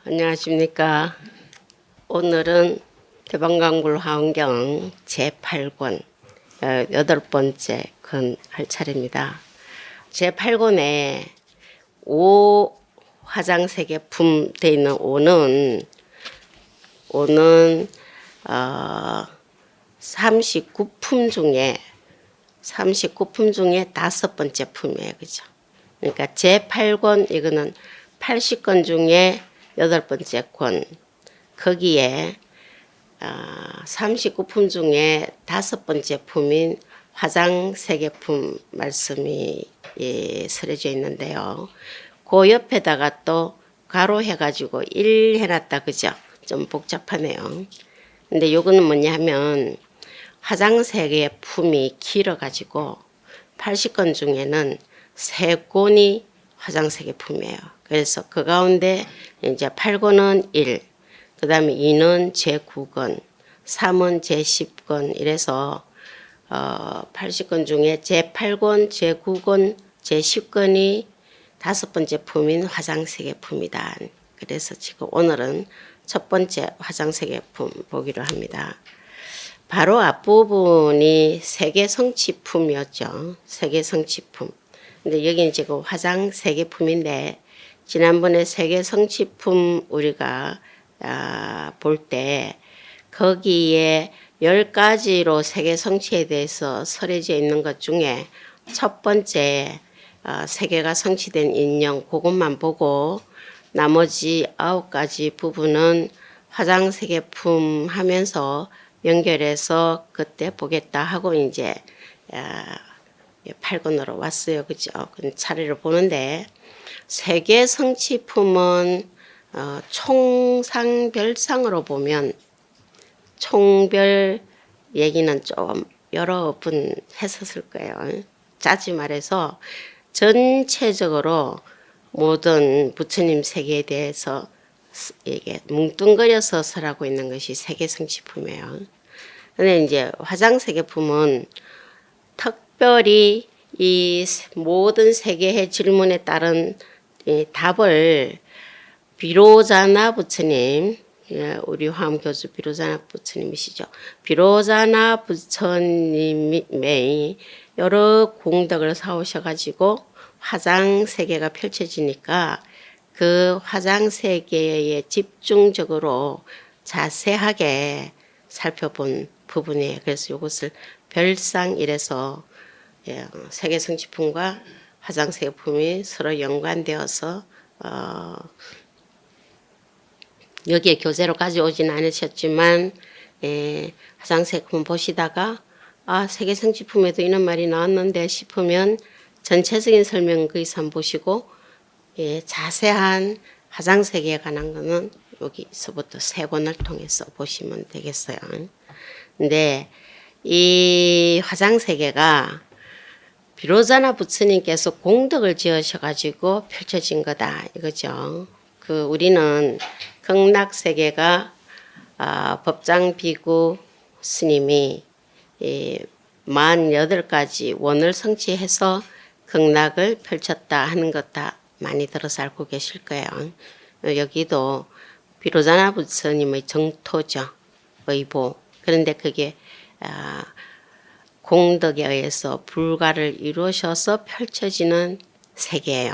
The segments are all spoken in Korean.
안녕하십니까. 오늘은 대방강굴 화엄경 제8권 8번째 권 할 차례입니다. 제8권에 5 화장세계품 되어 있는 5는 39품 중에 5번째 품이에요. 그죠? 그러니까 제8권 이거는 80권 중에 8번째 권. 거기에 39품 중에 5번째 품인 화장세계품 말씀이 서려져 있는데요. 그 옆에다가 또 가로해가지고 1 해놨다. 그죠? 좀 복잡하네요. 근데 요거는 뭐냐 하면 화장세계품이 길어가지고 80권 중에는 3권이 화장세계품이에요. 그래서 그 가운데 이제 8권은 1, 그 다음에 2는 제9권, 3은 제10권 이래서 80권 중에 제8권, 제9권, 제10권이 5번째 품인 화장세계품이다. 그래서 지금 오늘은 첫 번째 화장세계품 보기로 합니다. 바로 앞부분이 세계성취품이었죠. 세계성취품. 근데 여기는 지금 화장세계품인데 지난번에 세계성취품 우리가 볼 때 거기에 10가지로 세계성취에 대해서 설해져 있는 것 중에 첫 번째 세계가 성취된 인형 그것만 보고 나머지 9가지 부분은 화장세계품 하면서 연결해서 그때 보겠다 하고 이제 8권으로 왔어요. 그죠? 차례를 보는데 세계성취품은 총상별상으로 보면 총별 얘기는 좀 여러 번 했었을 거예요. 짜지 말해서 전체적으로 모든 부처님 세계에 대해서 이게 뭉뚱그려서 설하고 있는 것이 세계성취품이에요. 근데 이제 화장세계품은 특별히 이 모든 세계의 질문에 따른 답을 비로자나 부처님, 우리 화엄교주 비로자나 부처님이시죠. 비로자나 부처님의 여러 공덕을 사오셔가지고 화장세계가 펼쳐지니까 그 화장세계에 집중적으로 자세하게 살펴본 부분이에요. 그래서 이것을 별상이래서 세계성취품과 화장세계품이 서로 연관되어서 여기에 교재로 가져오진 않으셨지만 화장세계품 보시다가 세계성취품에도 이런 말이 나왔는데 싶으면 전체적인 설명 그 이상 보시고 자세한 화장세계에 관한 거는 여기서부터 3권을 통해서 보시면 되겠어요. 근데 이 화장세계가 비로자나 부처님께서 공덕을 지으셔가지고 펼쳐진 거다 이거죠. 우리는 극락세계가 법장비구 스님이 48가지 원을 성취해서 극락을 펼쳤다 하는 것 다 많이 들어서 알고 계실 거예요. 여기도 비로자나 부처님의 정토죠. 의보. 그런데 그게 공덕에 의해서 불가를 이루셔서 펼쳐지는 세계예요.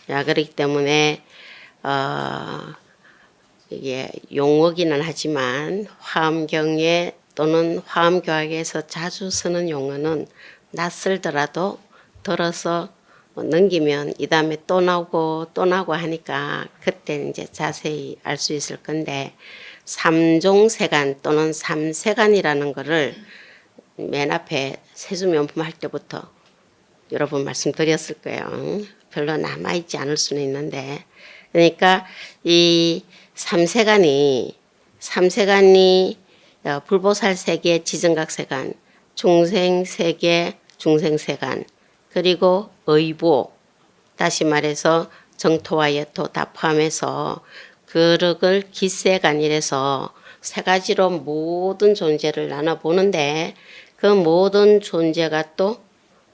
그렇기 때문에 이게 용어기는 하지만 화엄경에 또는 화엄교학에서 자주 쓰는 용어는 낯설더라도 들어서 넘기면 이 다음에 또 나오고 하니까 그때 이제 자세히 알 수 있을 건데 삼종세간 또는 삼세간이라는 거를 맨 앞에 세수면품 할 때부터 여러 번 말씀드렸을 거예요. 별로 남아있지 않을 수는 있는데 그러니까 이 삼세간이 불보살세계 지정각세간, 중생세계 중생세간, 그리고 의보, 다시 말해서 정토와 예토 다 포함해서 그릇을 기세간이라서 3가지로 모든 존재를 나눠보는데 그 모든 존재가 또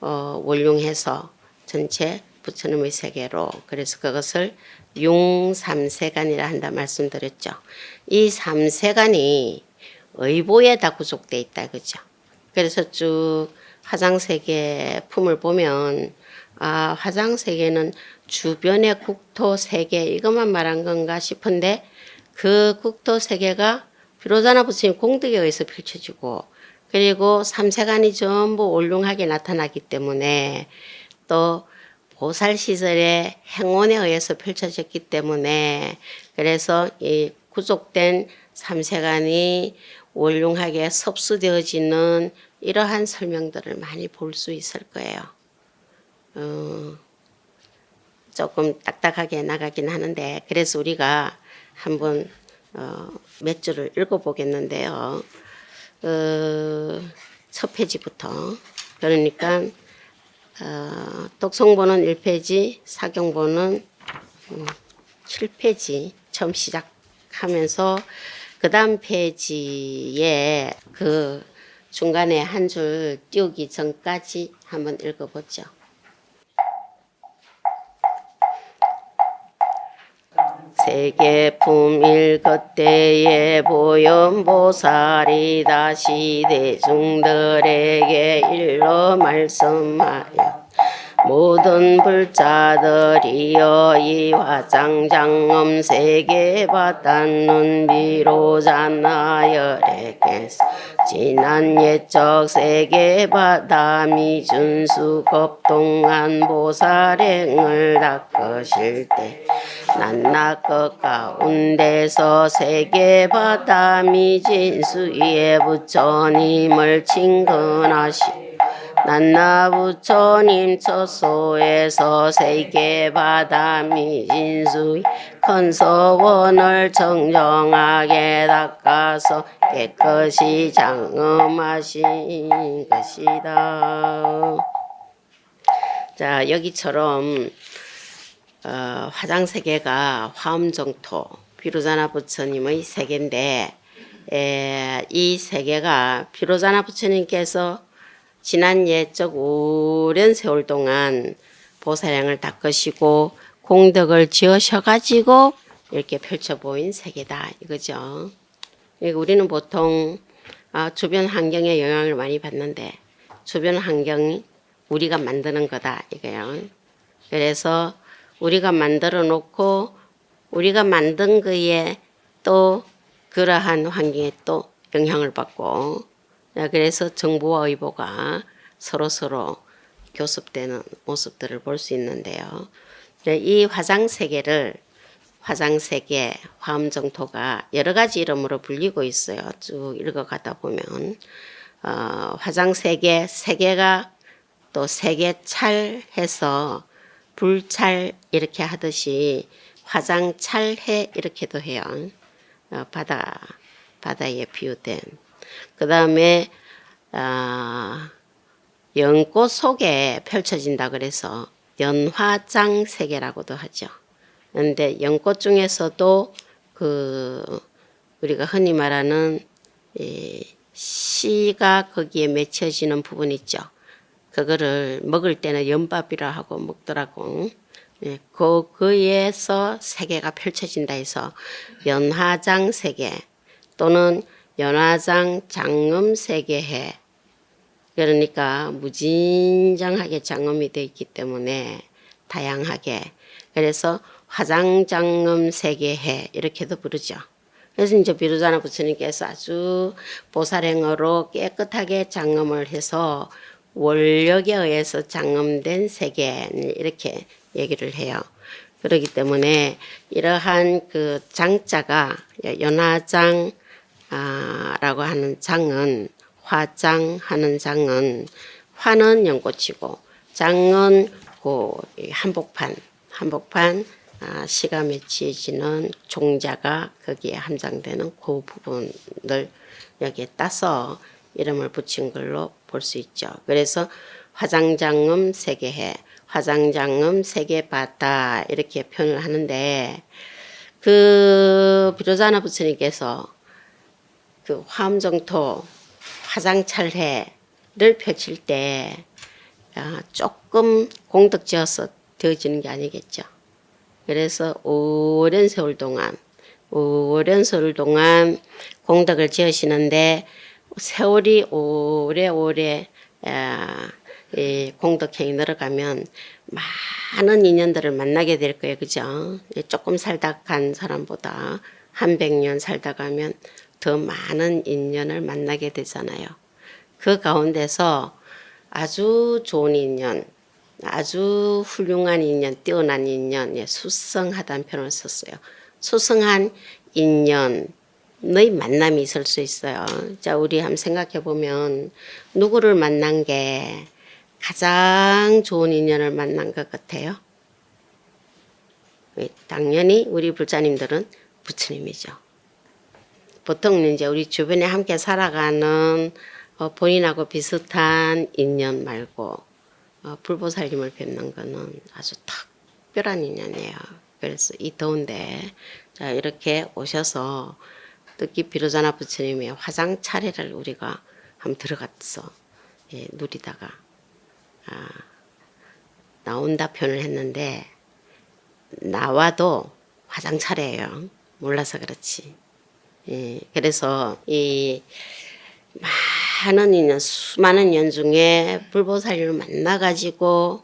원룡해서 전체 부처님의 세계로, 그래서 그것을 융삼세간이라 한다 말씀드렸죠. 이 삼세간이 의보에 다 구족돼 있다 그죠. 그래서 쭉 화장세계 품을 보면 화장세계는 주변의 국토 세계 이것만 말한 건가 싶은데 그 국토 세계가 비로자나 부처님 공덕에 의해서 펼쳐지고 그리고 삼세간이 전부 올륭하게 나타나기 때문에 또 보살 시절에 행원에 의해서 펼쳐졌기 때문에 그래서 이 구족된 삼세간이 올륭하게 섭수되어지는 이러한 설명들을 많이 볼 수 있을 거예요. 조금 딱딱하게 나가긴 하는데 그래서 우리가 한번 몇 줄을 읽어보겠는데요. 첫 페이지부터 그러니까 독송본은 1페이지, 사경본은 7페이지 처음 시작하면서 그 다음 페이지에 그 중간에 한 줄 띄우기 전까지 한번 읽어보죠. 세계품일 그때에 보현보살이 다시 대중들에게 일러 말씀하여 모든 불자들이여 이 화장장엄 세계바다는 비로자 나열에게서 지난 옛적 세계바다 미준수 겁동한 보살행을 닦으실 때 낱낱 그 가운데서 세계바다 미진수의 부처님을 친근하시 낱낱 부처님 처소에서 세계바다 미진수의 큰 서원을 정정하게 닦아서 깨끗이 장엄하신 것이다. 자, 여기처럼 화장세계가 화엄정토 비로자나 부처님의 세계인데 이 세계가 비로자나 부처님께서 지난 옛적 오랜 세월 동안 보살행을 닦으시고 공덕을 지으셔가지고 이렇게 펼쳐 보인 세계다 이거죠. 우리는 보통 주변 환경에 영향을 많이 받는데 주변 환경이 우리가 만드는 거다 이거요. 그래서 우리가 만들어 놓고 우리가 만든 거에 또 그러한 환경에 또 영향을 받고 그래서 정보와 의보가 서로 교습되는 모습들을 볼 수 있는데요. 이 화장세계를 화장세계, 화엄정토가 여러 가지 이름으로 불리고 있어요. 쭉 읽어가다 보면 화장세계, 세계가 또 세계찰해서 불찰 이렇게 하듯이 화장찰해 이렇게도 해요. 바다에 비유된. 그 다음에 연꽃 속에 펼쳐진다 그래서 연화장 세계라고도 하죠. 그런데 연꽃 중에서도 우리가 흔히 말하는 씨가 거기에 맺혀지는 부분 있죠. 그거를 먹을 때는 연밥이라 하고 먹더라고. 거기에서 세계가 펼쳐진다 해서 연화장 세계 또는 연화장 장엄 세계해. 그러니까 무진장하게 장엄이 되어 있기 때문에 다양하게. 그래서 화장장엄 세계해 이렇게도 부르죠. 그래서 이제 비로자나 부처님께서 아주 보살행어로 깨끗하게 장엄을 해서 원력에 의해서 장엄된 세계 이렇게 얘기를 해요. 그렇기 때문에 이러한 그 장자가 연화장 라고 하는 장은 화장하는 장은 화는 연꽃이고 장은 그 한복판 시가 맺혀지는 종자가 거기에 함장되는 그 부분을 여기에 따서 이름을 붙인 걸로 볼 수 있죠. 그래서 화장장엄 세계해, 화장장엄 세계바다 이렇게 표현을 하는데 그 비로자나 부처님께서 그 화엄정토 화장찰해를 펼칠 때 조금 공덕지어서 되어지는 게 아니겠죠. 그래서 오랜 세월 동안 공덕을 지으시는데 세월이 오래오래 이 공덕행이 늘어가면 많은 인연들을 만나게 될 거예요. 그죠? 조금 살다 간 사람보다 한 100년 살다 가면 더 많은 인연을 만나게 되잖아요. 그 가운데서 아주 좋은 인연, 아주 훌륭한 인연, 뛰어난 인연, 수성하다는 표현을 썼어요. 수성한 인연의 만남이 있을 수 있어요. 자, 우리 한번 생각해 보면 누구를 만난 게 가장 좋은 인연을 만난 것 같아요? 당연히 우리 불자님들은 부처님이죠. 보통 이제 우리 주변에 함께 살아가는 본인하고 비슷한 인연 말고 불보살님을 뵙는 거는 아주 특별한 인연이에요. 그래서 이 더운데 자, 이렇게 오셔서 뜻깊이 비로자나 부처님의 화장 차례를 우리가 한번 들어가서 누리다가 나온다 표현을 했는데 나와도 화장 차례예요. 몰라서 그렇지. 그래서 이 많은 인연, 수많은 년 중에 불보살님을 만나가지고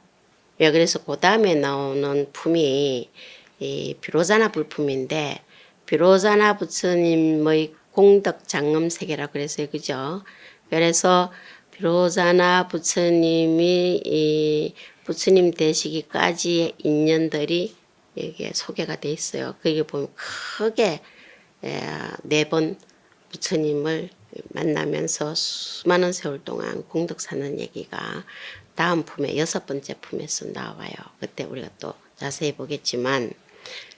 그래서 그 다음에 나오는 품이 이 비로자나 불품인데 비로자나 부처님의 공덕 장엄세계라고 그랬어요. 그죠? 그래서 비로자나 부처님이 이 부처님 되시기까지의 인연들이 여기에 소개가 돼 있어요. 거기 보면 크게 4번 부처님을 만나면서 수많은 세월 동안 공덕 사는 얘기가 다음 품의 6번째 품에서 나와요. 그때 우리가 또 자세히 보겠지만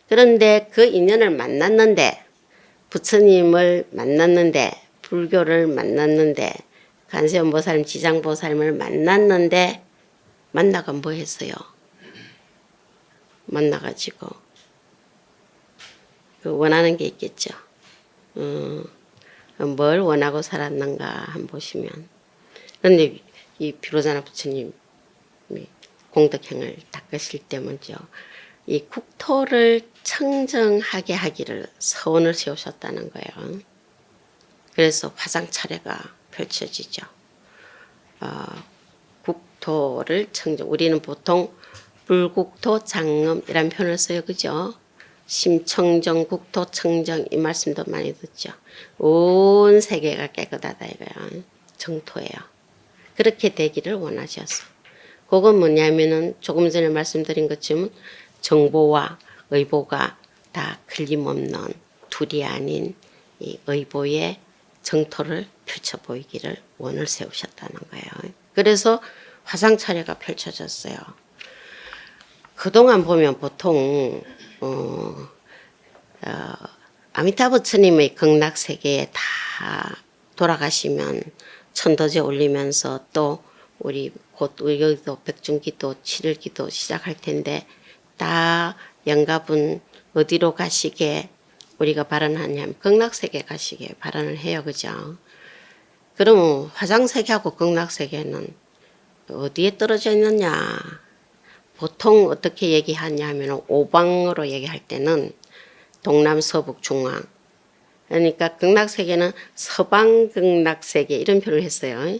그런데 그 인연을 만났는데 부처님을 만났는데 불교를 만났는데 간세음보살님 지장보살님을 만났는데 만나가 뭐 했어요? 만나가지고 원하는 게 있겠죠. 뭘 원하고 살았는가 한번 보시면 그런데 이 비로자나 부처님 공덕행을 닦으실 때 먼저 이 국토를 청정하게 하기를 서원을 세우셨다는 거예요. 그래서 화상 차례가 펼쳐지죠. 국토를 청정, 우리는 보통 불국토 장엄이라는 표현을 써요. 그죠? 심청정, 국토 청정 이 말씀도 많이 듣죠. 온 세계가 깨끗하다 이거야. 정토예요. 그렇게 되기를 원하셨어. 그건 뭐냐면은 조금 전에 말씀드린 것처럼 정보와 의보가 다 틀림없는 둘이 아닌 이 의보의 정토를 펼쳐 보이기를 원을 세우셨다는 거예요. 그래서 화상 차례가 펼쳐졌어요. 그동안 보면 보통 아미타부 부처님의 극락세계에 다 돌아가시면 천도제 올리면서 또 우리 곧 여기도 백중기도 7일기도 시작할 텐데 다 영갑은 어디로 가시게 우리가 발언하냐면 극락세계 가시게 발언을 해요. 그죠? 그럼 화상세계하고 극락세계는 어디에 떨어져 있느냐? 보통 어떻게 얘기하냐 하면 오방으로 얘기할 때는 동남, 서북, 중앙. 그러니까 극락세계는 서방극락세계 이런 표현을 했어요.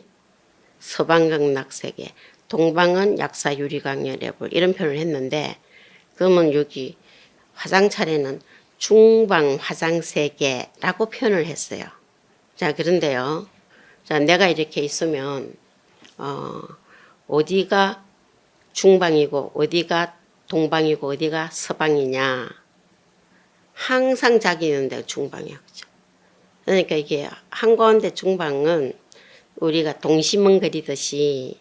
서방극락세계. 동방은 약사 유리강열애불 이런 표현을 했는데 그러면 여기 화장차례는 중방 화장세계라고 표현을 했어요. 자, 그런데요. 자, 내가 이렇게 있으면 어디가 중방이고 어디가 동방이고 어디가 서방이냐. 항상 자기 있는 데가 중방이야. 그죠? 그러니까 이게 한가운데 중방은 우리가 동심은 그리듯이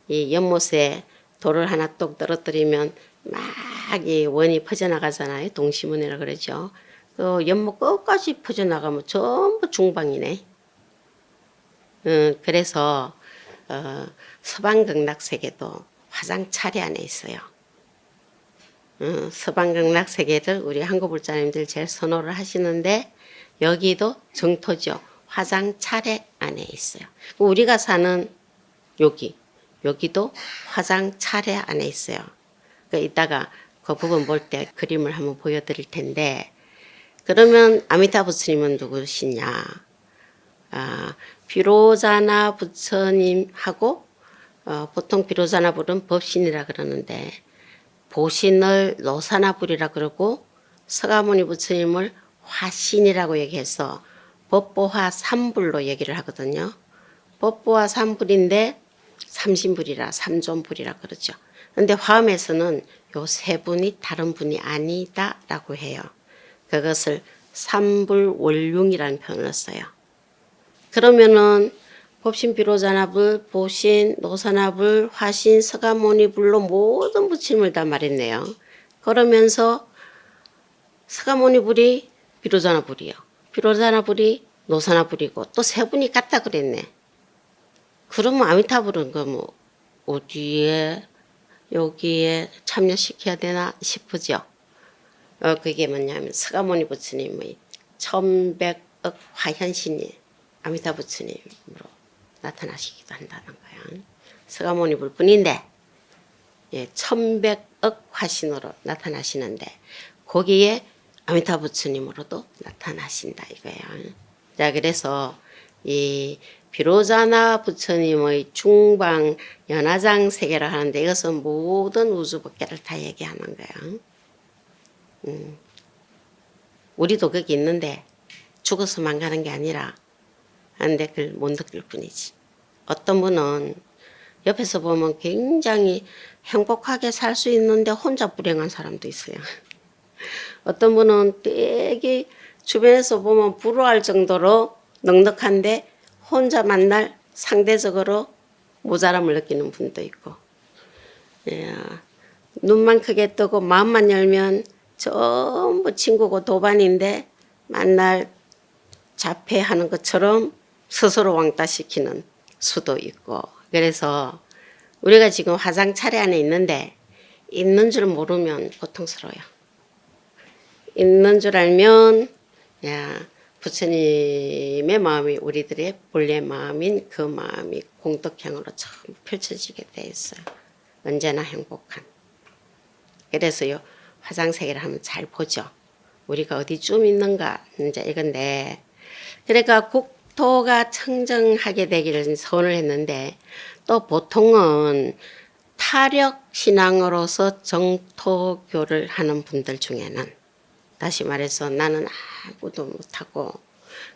이 연못에 돌을 하나 똑 떨어뜨리면 막 이 원이 퍼져나가잖아요. 동심원이라 그러죠. 그 연못 끝까지 퍼져나가면 전부 중방이네. 그래서 서방극락세계도 화장 차례 안에 있어요. 서방극락세계를 우리 한국불자님들 제일 선호를 하시는데 여기도 정토죠. 화장 차례 안에 있어요. 우리가 사는 여기도 화장 차례 안에 있어요. 이따가 그 부분 볼 때 그림을 한번 보여드릴 텐데, 그러면 아미타 부처님은 누구시냐? 비로자나 부처님하고 보통 비로자나 불은 법신이라 그러는데 보신을 노사나불이라 그러고 서가모니 부처님을 화신이라고 얘기해서 법보화 삼불로 얘기를 하거든요. 법보화 삼불인데 삼신불이라 삼존불이라 그러죠. 그런데 화엄에서는 요 세 분이 다른 분이 아니다라고 해요. 그것을 삼불월융이라는 표현을 써요. 그러면은 법신 비로자나불, 보신, 노사나불, 화신, 서가모니불로 모든 부처님을 다 말했네요. 그러면서 서가모니불이 비로자나불이요. 비로자나불이 노사나불이고 또 세 분이 같다 그랬네. 그러면 아미타불은 그 뭐 어디에 여기에 참여시켜야 되나 싶으죠. 그게 뭐냐면 서가모니 부처님의 1100억 화현신이 아미타 부처님으로 나타나시기도 한다는 거예요. 서가모니 불뿐인데 1100억 화신으로 나타나시는데 거기에 아미타 부처님으로도 나타나신다 이거예요. 자, 그래서 이 비로자나 부처님의 중방 연화장 세계를 하는데 이것은 모든 우주 법계를 다 얘기하는 거예요. 우리도 거기 있는데 죽어서만 가는 게 아니라 하는데 그걸 못 느낄 뿐이지. 어떤 분은 옆에서 보면 굉장히 행복하게 살 수 있는데 혼자 불행한 사람도 있어요. 어떤 분은 되게 주변에서 보면 부러워할 정도로 넉넉한데 혼자 만날 상대적으로 모자람을 느끼는 분도 있고, 눈만 크게 뜨고 마음만 열면 전부 친구고 도반인데 만날 자폐하는 것처럼 스스로 왕따시키는 수도 있고. 그래서 우리가 지금 화상 차례 안에 있는데 있는 줄 모르면 고통스러워요. 있는 줄 알면 부처님의 마음이 우리들의 본래 마음인 그 마음이 공덕향으로 처음 펼쳐지게 돼 있어요. 언제나 행복한. 그래서요 화상세계를 하면 잘 보죠. 우리가 어디쯤 있는가 이제 이건데, 그러니까 국토가 청정하게 되기를 선을 했는데 또 보통은 타력 신앙으로서 정토교를 하는 분들 중에는 다시 말해서 나는 아무도 못하고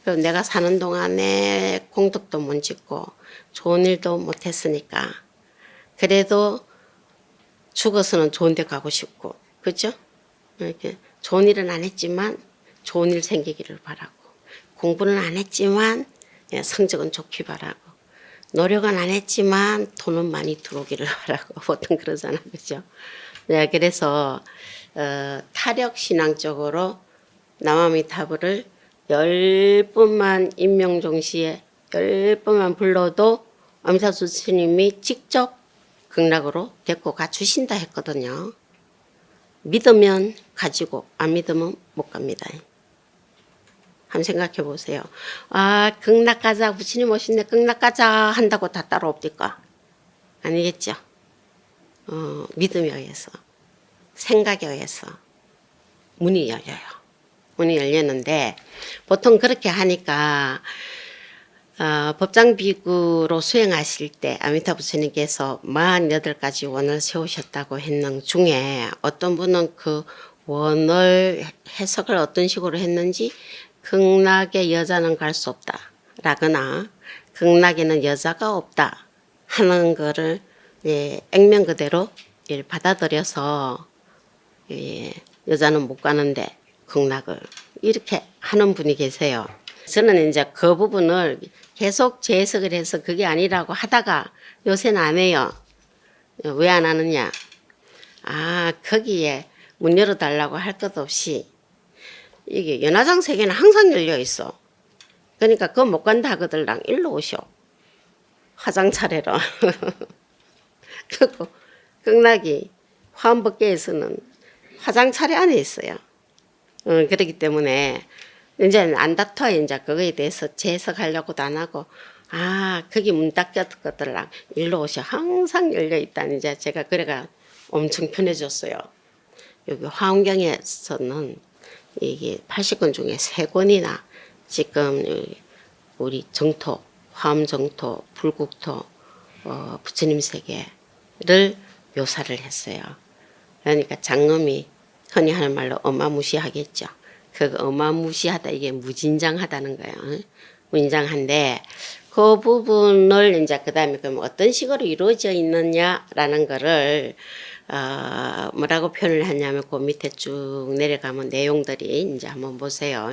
내가 사는 동안에 공덕도 못 짓고 좋은 일도 못했으니까 그래도 죽어서는 좋은 데 가고 싶고, 그죠? 이렇게 좋은 일은 안 했지만 좋은 일 생기기를 바라고, 공부는 안 했지만 성적은 좋기 바라고, 노력은 안 했지만 돈은 많이 들어오기를 바라고 보통 그러잖아, 그죠? 네, 그래서 타력 신앙 쪽으로 남아미타불을 10분만 임명종시에 10분만 불러도 아미타불 스님이 직접 극락으로 데리고 가 주신다 했거든요. 믿으면 가지고 안 믿으면 못 갑니다. 한번 생각해 보세요. 극락 가자, 부처님 오신데 극락 가자 한다고 다 따라옵니까? 아니겠죠. 믿음에 의해서, 생각에 의해서 문이 열려요. 문이 열렸는데 보통 그렇게 하니까 법장비구로 수행하실 때 아미타 부처님께서 48가지 원을 세우셨다고 했는 중에 어떤 분은 그 원을 해석을 어떤 식으로 했는지 극락에 여자는 갈 수 없다 라거나 극락에는 여자가 없다 하는 거를 액면 그대로 받아들여서 여자는 못 가는데 극락을 이렇게 하는 분이 계세요. 저는 이제 그 부분을 계속 재해석을 해서 그게 아니라고 하다가 요새는 안 해요. 왜 안 하느냐? 거기에 문 열어달라고 할 것 없이 이게 연화장 세계는 항상 열려 있어. 그러니까 그거 못 간다 하거들랑 일로 오쇼. 화장 차례로. 그리고 극락이 화엄법계에서는 화장 차례 안에 있어요. 그렇기 때문에 이제 안 다퉈. 이제 그거에 대해서 재해석하려고도 안 하고 거기 문 닫혔거들랑 일로 오셔. 항상 열려 있다니 이제 제가 그래가 엄청 편해졌어요. 여기 화엄경에서는 이게 80권 중에 3권이나 지금 우리 정토, 화엄 정토, 불국토, 부처님 세계를 묘사를 했어요. 그러니까 장엄이 흔히 하는 말로 어마무시하겠죠. 그 어마무시하다 이게 무진장하다는 거예요. 무진장한데 그 부분을 이제 그다음에 그럼 어떤 식으로 이루어져 있느냐라는 거를 뭐라고 표현을 하냐면 그 밑에 쭉 내려가면 내용들이 이제 한번 보세요.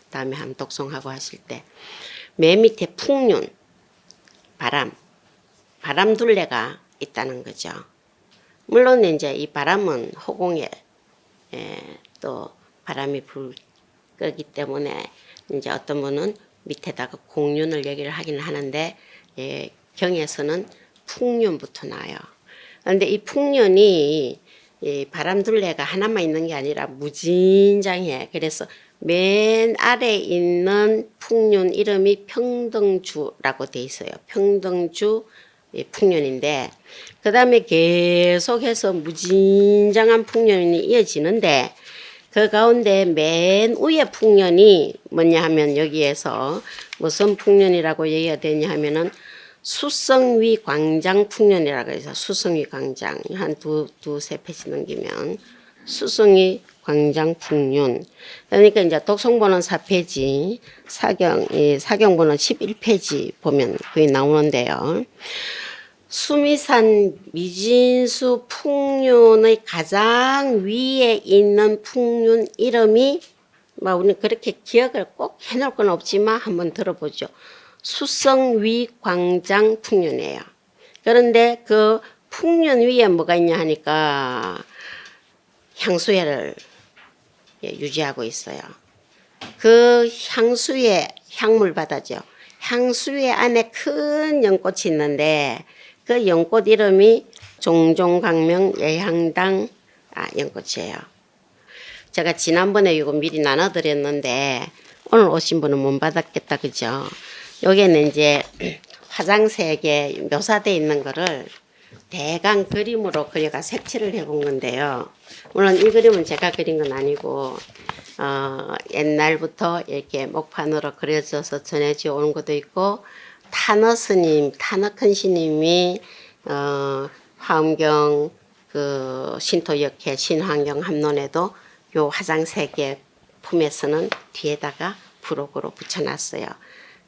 다음에 한번 독송하고 하실 때 맨 밑에 풍륜, 바람 둘레가 있다는 거죠. 물론 이제 이 바람은 허공에 또 바람이 불 거기 때문에 이제 어떤 분은 밑에다가 공륜을 얘기를 하긴 하는데 경에서는 풍륜부터 나와요. 그런데 이 풍륜이 이 바람 둘레가 하나만 있는 게 아니라 무진장해. 그래서 맨 아래에 있는 풍륜 이름이 평등주라고 돼 있어요. 평등주 풍륜인데 그 다음에 계속해서 무진장한 풍륜이 이어지는데 그 가운데 맨 위에 풍륜이 뭐냐 하면 여기에서 무슨 풍륜이라고 얘기가 되냐 하면은 수성위 광장 풍륜이라고 해서 수성위 광장 한 두세 페이지 넘기면 수성위 광장 풍륜 그러니까 이제 독송본은 4페이지 사경본은 11페이지 보면 거기 나오는데요. 수미산 미진수 풍륜의 가장 위에 있는 풍륜 이름이 우리는 그렇게 기억을 꼭 해놓을 건 없지만 한번 들어보죠. 수성위 광장 풍륜이에요. 그런데 그 풍륜 위에 뭐가 있냐 하니까 향수회를 유지하고 있어요. 그 향수회 향물바다죠. 향수회 안에 큰 연꽃이 있는데 그 연꽃 이름이 종종광명 예향당 연꽃이에요. 제가 지난번에 이거 미리 나눠드렸는데 오늘 오신 분은 못 받았겠다 그죠? 여기는 이제 화장색에 묘사되어 있는 거를 대강 그림으로 그려가 색칠을 해본 건데요. 물론 이 그림은 제가 그린 건 아니고 옛날부터 이렇게 목판으로 그려져서 전해져 오는 것도 있고 탄어 큰 스님이 화엄경 그 신토역회 신환경 함론에도 요 화장색의 품에서는 뒤에다가 부록으로 붙여놨어요.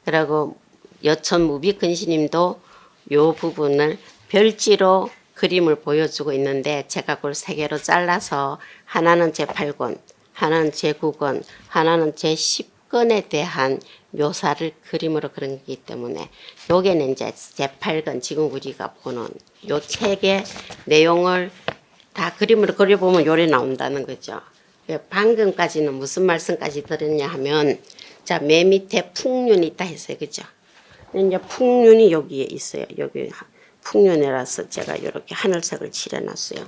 그리고 여천 무비 큰 스님도 요 부분을 별지로 그림을 보여주고 있는데 제가 그걸 3개로 잘라서 하나는 제8권, 하나는 제9권, 하나는 제10권에 대한 묘사를 그림으로 그린 거기 때문에 요게는 이제 제8권 지금 우리가 보는 요 책의 내용을 다 그림으로 그려보면 요래 나온다는 거죠. 방금까지는 무슨 말씀까지 들었냐 하면 자, 맨 밑에 풍륜이 있다 했어요. 그죠? 이제 풍륜이 여기에 있어요. 여기 풍륜이라서 제가 이렇게 하늘색을 칠해놨어요.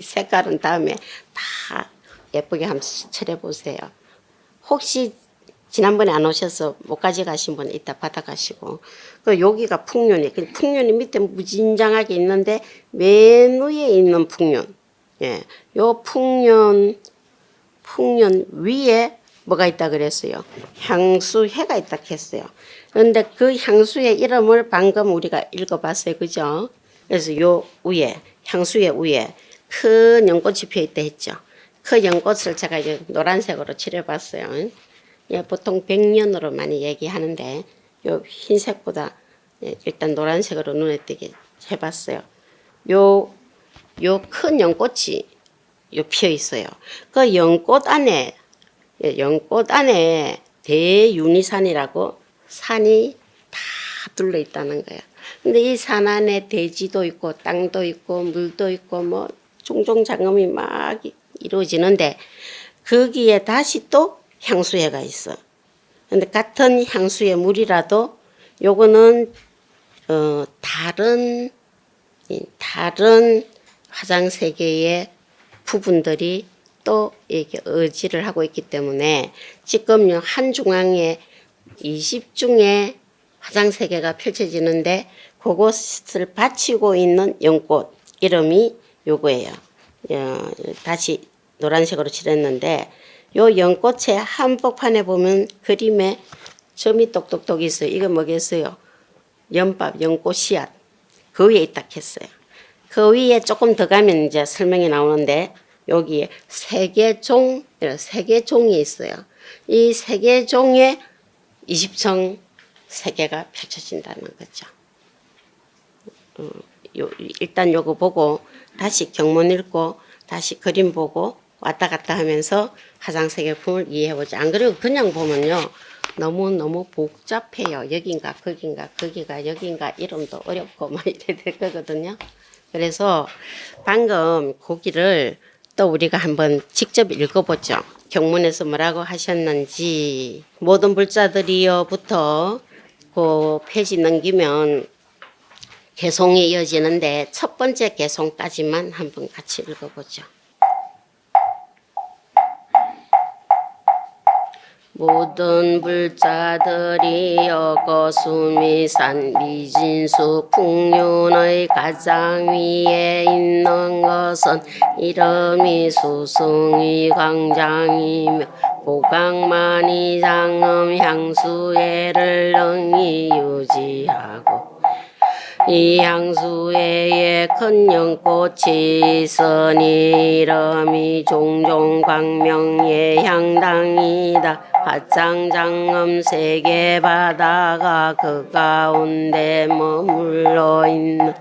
색깔은 다음에 다 예쁘게 한번 칠해보세요. 혹시 지난번에 안 오셔서 못 가져가신 분 이따 받아가시고 그 여기가 풍륜이 풍륜이 밑에 무진장하게 있는데 맨 위에 있는 풍륜 요 풍륜 위에 뭐가 있다 그랬어요? 향수회가 있다 했어요. 그런데 그 향수의 이름을 방금 우리가 읽어봤어요. 그죠? 그래서 요 위에, 향수의 위에 큰 연꽃이 피어 있다 했죠. 그 연꽃을 제가 이제 노란색으로 칠해봤어요. 보통 백년으로 많이 얘기하는데 요 흰색보다 일단 노란색으로 눈에 띄게 해봤어요. 요 큰 연꽃이 피어 있어요. 그 연꽃 안에 대윤희산이라고 산이 다 둘러 있다는 거예요. 근데 이 산 안에 대지도 있고 땅도 있고 물도 있고 뭐 종종 작업이 막 이루어지는데 거기에 다시 또 향수회가 있어. 근데 같은 향수의 물이라도 요거는 다른 화장 세계의 부분들이 또 이렇게 의지를 하고 있기 때문에 지금 한 중앙에 20중의 화장 세계가 펼쳐지는데 그것을 바치고 있는 연꽃 이름이 요거예요. 다시 노란색으로 칠했는데 요 연꽃의 한복판에 보면 그림에 점이 똑똑똑 있어요. 이거 뭐겠어요? 연밥, 연꽃 씨앗. 그 위에 딱 했어요. 그 위에 조금 더 가면 이제 설명이 나오는데 여기에 세계종, 세계종이 있어요. 이 세계종에 20층 세계가 펼쳐진다는 거죠. 일단 요거 보고 다시 경문 읽고 다시 그림 보고 왔다 갔다 하면서 화장세계품을 이해해보자. 안 그래도 그냥 보면요. 너무 복잡해요. 여긴가 거긴가 거기가 여긴가 이름도 어렵고 막 이래 될 거거든요. 그래서 방금 거기를 또 우리가 한번 직접 읽어보죠. 경문에서 뭐라고 하셨는지 모든 불자들이여부터 그 페이지 넘기면 개송이 이어지는데 첫 번째 개송까지만 한번 같이 읽어보죠. 모든 불자들이여 거수미산 미진수 풍륜의 가장 위에 있는 것은 이름이 수승이 광장이며 보강만이 장엄 향수애를 능히 유지하고 이 향수에에 큰 연꽃이 있으니 이름이 종종 광명의 향당이다. 가장 장엄 세계 바다가 그 가운데 머물러 있는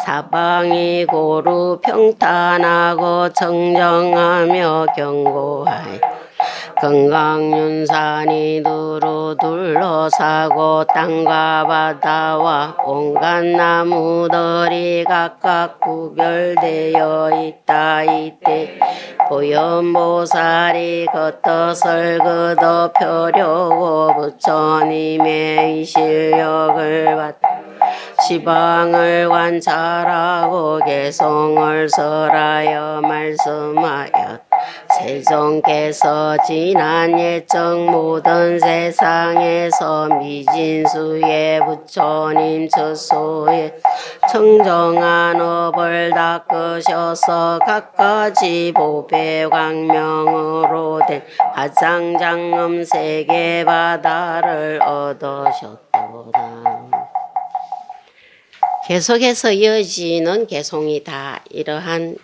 사방이 고루 평탄하고 청정하며 견고하여 건강윤산이 두루 둘러싸고 땅과 바다와 온갖 나무들이 각각 구별되어 있다. 이때 보현보살이 겉옷을 걷어펴려고 부처님의 이 실력을 받아 시방을 관찰하고 개송을 설하여 말씀하였. 세종께서 지난 예적 모든 세상에서 미진수의 부처님 처소에 청정한 업을 닦으셔서 갖가지 보배광명으로 된 가장 장엄 세계 바다를 얻으셨도다. 계속해서 이어지는 개송이 다 이러한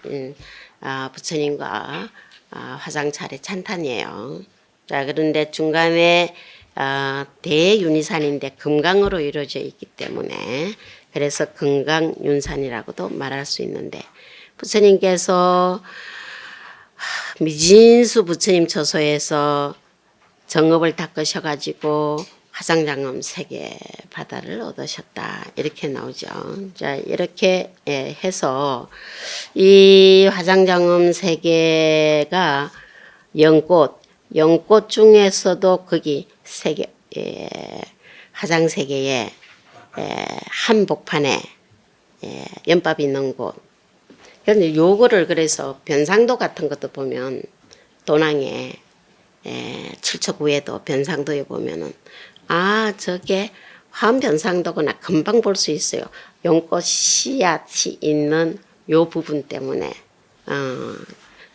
부처님과 화장찰의 찬탄이에요. 자, 그런데 중간에 대윤희산인데 금강으로 이루어져 있기 때문에 그래서 금강윤산이라고도 말할 수 있는데 부처님께서 미진수 부처님 처소에서 정업을 닦으셔가지고 화장장엄 세계 바다를 얻으셨다. 이렇게 나오죠. 자, 이렇게 해서 이 화장장엄 세계가 연꽃 중에서도 거기 세계, 화장 세계에 한복판에 연밥이 있는 곳. 그런데 요거를 그래서 변상도 같은 것도 보면 도낭에 칠척구에도 변상도에 보면은 저게 화엄변상도구나 금방 볼 수 있어요. 연꽃 씨앗이 있는 요 부분 때문에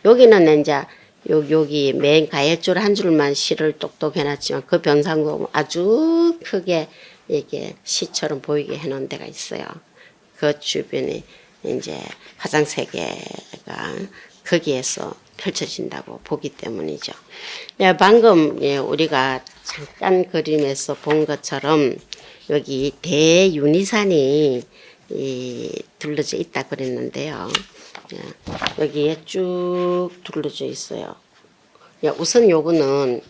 여기는 이제 여기 맨 가해줄 한 줄만 시를 똑똑 해놨지만 그 변상도 아주 크게 이게 시처럼 보이게 해놓은 데가 있어요. 그 주변에 이제 화장세계가 거기에서 펼쳐진다고 보기 때문이죠. 방금 우리가 잠깐 그림에서 본 것처럼 여기 대윤희산이 둘러져 있다 그랬는데요. 여기에 쭉 둘러져 있어요. 우선 요거는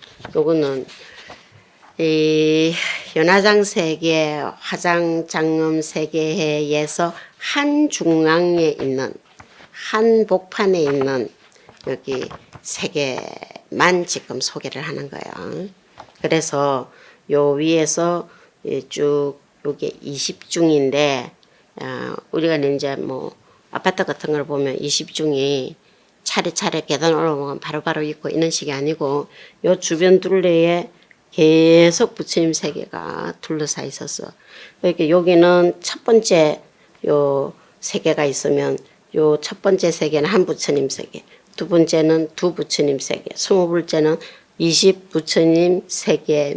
이 연화장 세계, 화장장엄 세계에서 한 중앙에 있는 한 복판에 있는 여기 세계만 지금 소개를 하는 거예요. 그래서 요 위에서 쭉 요게 20중인데 우리가 이제 뭐 아파트 같은 걸 보면 20중이 차례차례 계단 올라오면 바로바로 있고 이런 식이 아니고 요 주변 둘레에 계속 부처님 세계가 둘러싸 있었어. 이렇게 여기는 첫 번째 요 세계가 있으면 요 첫 번째 세계는 한 부처님 세계, 두 번째는 두 부처님 세계, 20불째는 20 부처님 세계,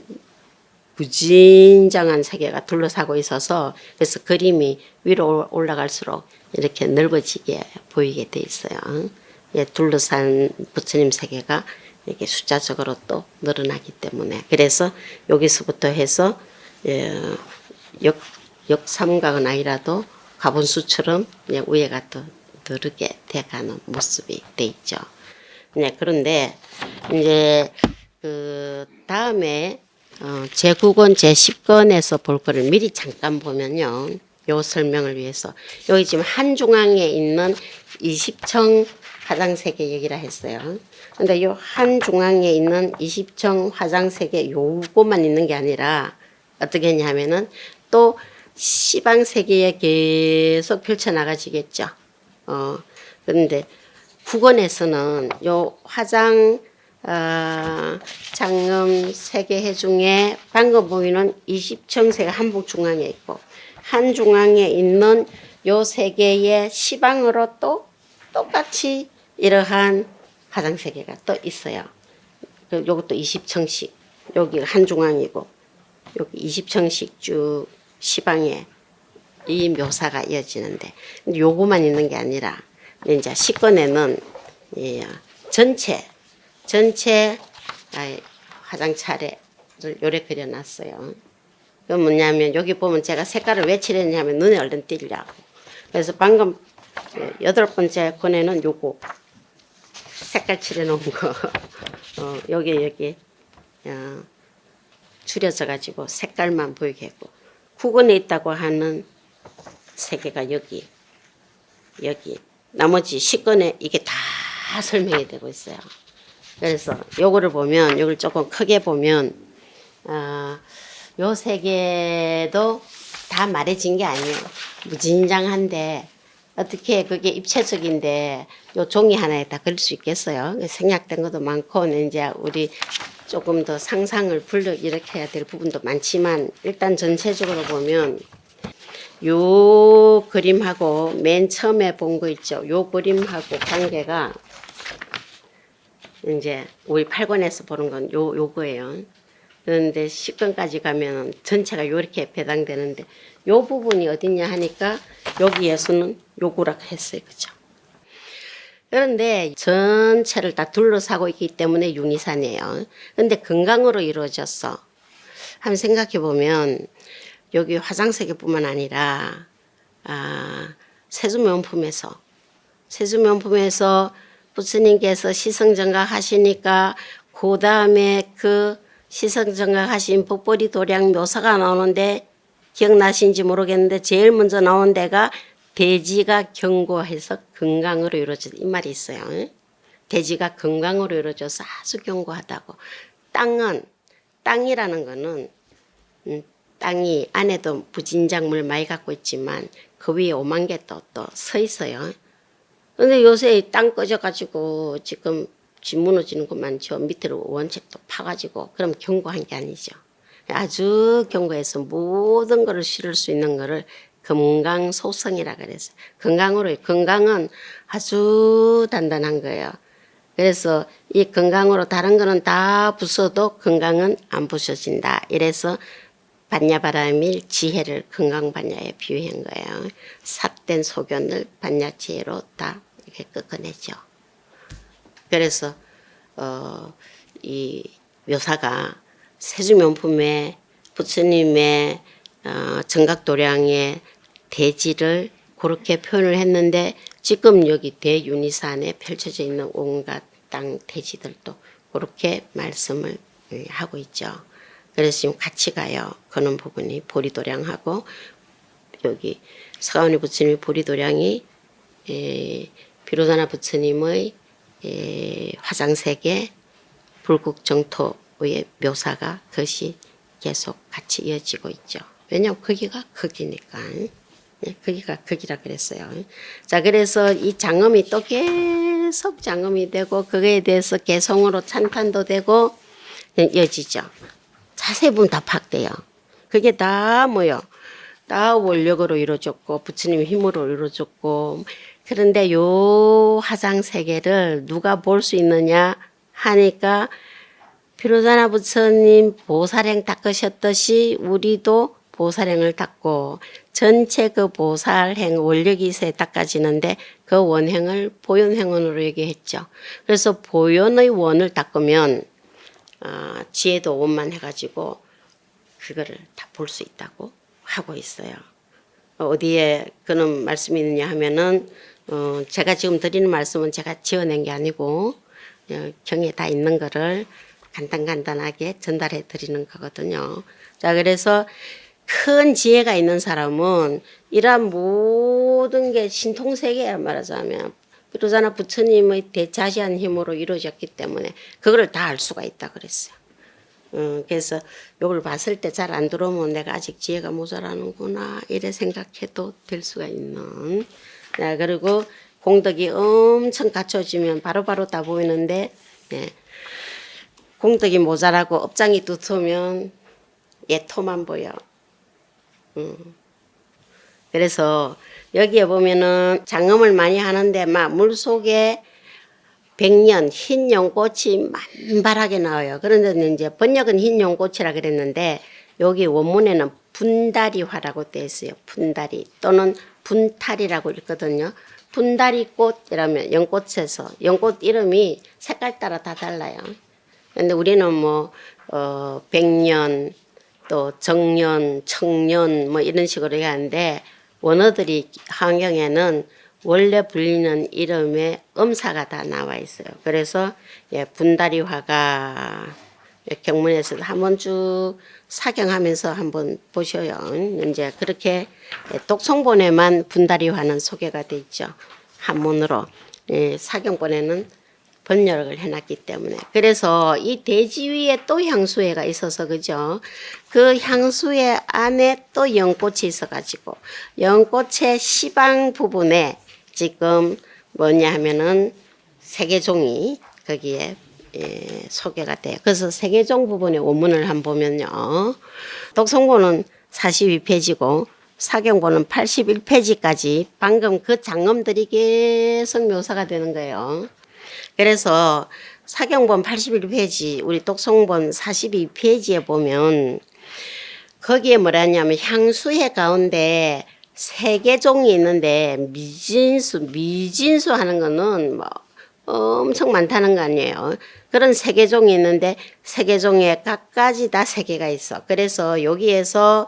무진장한 세계가 둘러싸고 있어서 그래서 그림이 위로 올라갈수록 이렇게 넓어지게 보이게 돼 있어요. 예, 둘러싼 부처님 세계가 이렇게 숫자적으로 또 늘어나기 때문에 그래서 여기서부터 해서 역삼각은 아니라도 가분수처럼 위에가 또 늘게 돼가는 모습이 돼 있죠. 네, 그런데 이제 그 다음에 제9권 제10권에서 볼 거를 미리 잠깐 보면요. 요 설명을 위해서 여기 지금 한중앙에 있는 20청 화장세계 얘기라 했어요. 근데 요 한중앙에 있는 20청 화장세계 요거만 있는 게 아니라 어떻게 했냐면은 또 시방세계에 계속 펼쳐나가지겠죠. 그런데 9권에서는 요 화장 장엄 세계해 중에 방금 보이는 20청세가 한북 중앙에 있고 한 중앙에 있는 요 세계의 시방으로 또 똑같이 이러한 화장 세계가 또 있어요. 요것도 20청씩 여기 한 중앙이고 여기 20청씩 쭉 시방에 이 묘사가 이어지는데 요거만 있는 게 아니라 이제 10권에는 전체 화장 차례를 요래 그려놨어요. 그 뭐냐면 여기 보면 제가 색깔을 왜 칠했냐면 눈에 얼른 띄려고. 그래서 방금 8번째 권에는 요거 색깔 칠해놓은 거 여기 줄여져 가지고 색깔만 보이게 했고 9권에 있다고 하는 세계가 여기 나머지 10권에 이게 다 설명이 되고 있어요. 그래서 요거를 보면 요걸 조금 크게 보면 요 세계도 다 말해진 게 아니에요. 무진장한데 어떻게 그게 입체적인데 요 종이 하나에 다 그릴 수 있겠어요. 생략된 것도 많고 이제 우리 조금 더 상상을 불러일으켜야 될 부분도 많지만 일단 전체적으로 보면 요 그림하고 맨 처음에 본 거 있죠. 요 그림하고 관계가 이제 우리 8권에서 보는 건 요거예요. 그런데 10권까지 가면 전체가 요렇게 배당되는데 요 부분이 어딨냐 하니까 여기에서는 요거라고 했어요. 그죠? 그런데 전체를 다 둘러싸고 있기 때문에 윤희산이에요. 근데 금강으로 이루어졌어. 한번 생각해 보면 여기 화장세계뿐만 아니라 세수명품에서 부처님께서 시성정각 하시니까 그 다음에 그 시성정각 하신 법보리 도량 묘사가 나오는데 기억나신지 모르겠는데 제일 먼저 나온 데가 대지가 견고해서 금강으로 이루어졌다 이 말이 있어요. 대지가 금강으로 이루어져서 아주 견고하다고. 땅이라는 거는 땅이 안에도 부진작물 많이 갖고 있지만 그 위에 5만 개 또 서 있어요. 근데 요새 땅 꺼져가지고 지금 집 무너지는 것 많죠. 밑으로 원책도 파가지고 그럼 견고한 게 아니죠. 아주 견고해서 모든 것을 실을 수 있는 거를 금강소성이라 그랬어요. 금강은 아주 단단한 거예요. 그래서 이 금강으로 다른 거는 다 부숴도 금강은 안 부서진다. 이래서 반야바라밀 지혜를 금강반야에 비유한 거예요. 삿된 소견을 반야지혜로 다 이렇게 꺾어내죠. 그래서 이 묘사가 세주명품의 부처님의 정각도량의 대지를 그렇게 표현을 했는데 지금 여기 대윤희산에 펼쳐져 있는 온갖 땅 대지들도 그렇게 말씀을 하고 있죠. 그래서 지금 같이 가요. 그런 부분이 보리도량하고 여기 서가모니 부처님의 보리도량이 비로자나 부처님의 화장세계 불국정토의 묘사가 그것이 계속 같이 이어지고 있죠. 왜냐하면 거기가 거기니까. 거기가 거기라 그랬어요. 자, 그래서 이 장엄이 또 계속 장엄이 되고 그거에 대해서 개성으로 찬탄도 되고 이어지죠. 자세히 보면 다 파악돼요. 그게 다 뭐요? 다 원력으로 이루어졌고 부처님의 힘으로 이루어졌고 그런데 요 화상 세 개를 누가 볼 수 있느냐 하니까 비로자나 부처님 보살행 닦으셨듯이 우리도 보살행을 닦고 전체 그 보살행 원력이세 닦아지는데 그 원행을 보현행원으로 얘기했죠. 그래서 보현의 원을 닦으면 지혜도 원만 해가지고 그거를 다 볼 수 있다고 하고 있어요. 어디에 그런 말씀이 있느냐 하면은 제가 지금 드리는 말씀은 제가 지어낸 게 아니고 경에 다 있는 거를 간단하게 전달해 드리는 거거든요. 자, 그래서 큰 지혜가 있는 사람은 이러한 모든 게 신통세계야 말하자면 비로자나 부처님의 대자시한 힘으로 이루어졌기 때문에 그거를 다 알 수가 있다 그랬어요. 그래서 이걸 봤을 때 잘 안 들어오면 내가 아직 지혜가 모자라는구나 이래 생각해도 될 수가 있는. 자, 그리고 공덕이 엄청 갖춰지면 바로바로 다 보이는데 공덕이 모자라고 업장이 두터우면 예토만 보여. 그래서 여기에 보면은 장엄을 많이 하는데 막 물속에 백년 흰 연꽃이 만발하게 나와요. 그런데 이제 번역은 흰 연꽃이라 그랬는데 여기 원문에는 분다리화라고 되어 있어요. 분다리 또는 분탈이라고 있거든요. 분다리꽃이라면 연꽃에서 연꽃 이름이 색깔 따라 다 달라요. 근데 우리는 뭐 백년 또 정년, 청년 뭐 이런 식으로 하는데 원어들이 환경에는 원래 불리는 이름의 음사가 다 나와 있어요. 그래서 분다리화가 경문에서도 한번 쭉 사경하면서 한번 보셔요. 이제 그렇게 독송본에만 분다리화는 소개가 돼 있죠. 한문으로. 사경본에는 번역을 해놨기 때문에. 그래서 이 대지 위에 또 향수회가 있어서 그죠. 그 향수회 안에 또 연꽃이 있어가지고 연꽃의 시방 부분에 지금 뭐냐 하면은 세계종이 거기에 소개가 돼요. 그래서 세계종 부분의 원문을 한번 보면요. 독송본은 42페이지고 사경본은 81페이지까지 방금 그 장엄들이 계속 묘사가 되는 거예요. 그래서 사경본 81페이지 우리 독송본 42페이지에 보면 거기에 뭐라냐면 향수회 가운데 세계종이 있는데 미진수 하는 거는 뭐 엄청 많다는 거 아니에요. 그런 세계종이 있는데 세계종에 각가지 다 세계가 있어. 그래서 여기에서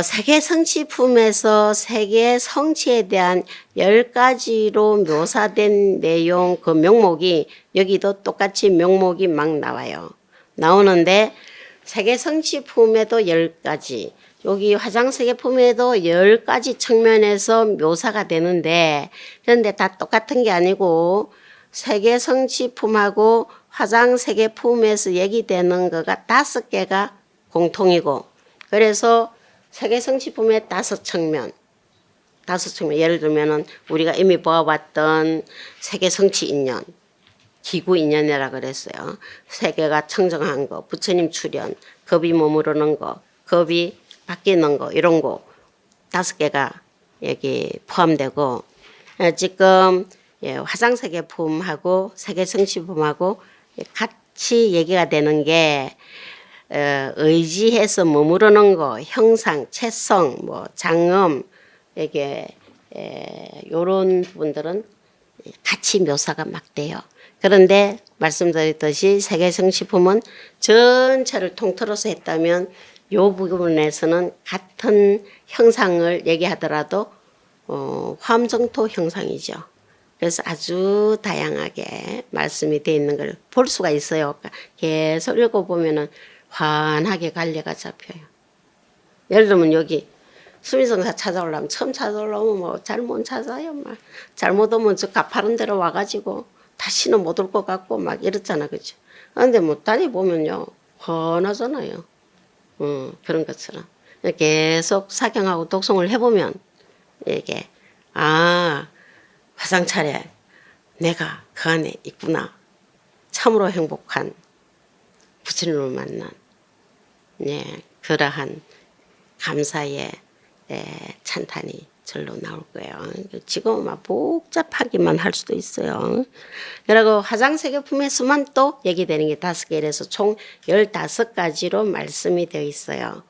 세계 성취품에서 세계 성취에 대한 10가지로 묘사된 내용 그 명목이 여기도 똑같이 명목이 막 나와요. 나오는데 세계 성취품에도 10가지 여기 화장세계품에도 10가지 측면에서 묘사가 되는데 그런데 다 똑같은 게 아니고 세계 성취품하고 화장세계품에서 얘기되는 거가 5개가 공통이고 그래서 세계 성취품의 5측면 예를 들면은 우리가 이미 보아봤던 세계 성취 인연 기구 인연이라 그랬어요. 세계가 청정한 거 부처님 출현 겁이 머무르는 거 겁이 바뀌는 거 이런 거 5개가 여기 포함되고 지금 화상세계품하고 세계 성취품하고 같이 얘기가 되는 게 의지해서 머무르는 거, 형상, 채성, 뭐 장엄 이게 요런 부분들은 같이 묘사가 막 돼요. 그런데 말씀드렸듯이 세계 성취품은 전체를 통틀어서 했다면 요 부분에서는 같은 형상을 얘기하더라도 화엄정토 형상이죠. 그래서 아주 다양하게 말씀이 되어 있는 걸 볼 수가 있어요. 계속 읽어보면은 환하게 갈래가 잡혀요. 예를 들면 여기 수미성사 찾아오려면 처음 찾아오려면 뭐 잘못 찾아요. 막 잘못 오면 저 가파른 데로 와가지고 다시는 못 올 것 같고 막 이렇잖아. 그죠? 그런데 뭐 다녀보면요. 환하잖아요. 그런 것처럼. 계속 사경하고 독송을 해보면 이게 화상차례 내가 그 안에 있구나. 참으로 행복한 부처님을 만난 그러한 감사의 찬탄이 절로 나올 거예요. 지금은 막 복잡하기만 할 수도 있어요. 그리고 화장세계품에서만 또 얘기되는 게 5개라서 총 15가지로 말씀이 되어 있어요.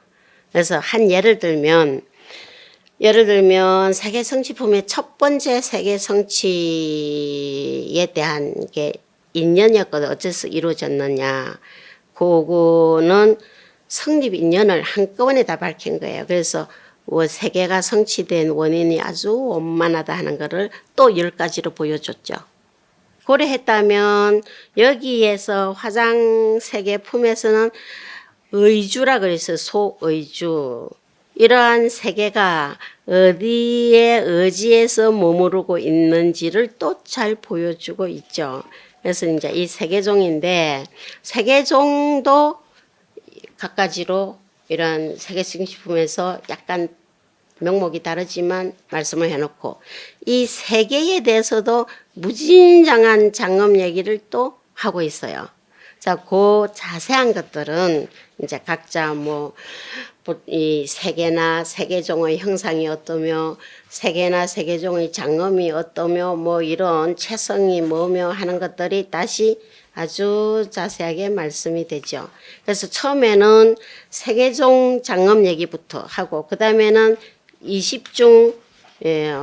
그래서 한 예를 들면 세계성취품의 첫 번째 세계성취에 대한 게 인연이었거든. 어째서 이루어졌느냐. 그거는 성립 인연을 한꺼번에 다 밝힌 거예요. 그래서 세계가 성취된 원인이 아주 원만하다 하는 것을 또 10가지로 보여줬죠. 고려했다면 여기에서 화장세계품에서는 의주라 그래서 소의주. 이러한 세계가 어디에 의지해서 머무르고 있는지를 또 잘 보여주고 있죠. 그래서 이제 이 세계종인데 세계종도 갖가지로 이런 세계성취품에서 약간 명목이 다르지만 말씀을 해놓고 이 세계에 대해서도 무진장한 장엄 얘기를 또 하고 있어요. 자, 그 자세한 것들은 이제 각자 이 세계나 세계종의 형상이 어떠며 세계나 세계종의 장엄이 어떠며 이런 체성이 뭐며 하는 것들이 다시 아주 자세하게 말씀이 되죠. 그래서 처음에는 세계종 장엄 얘기부터 하고 그 다음에는 20중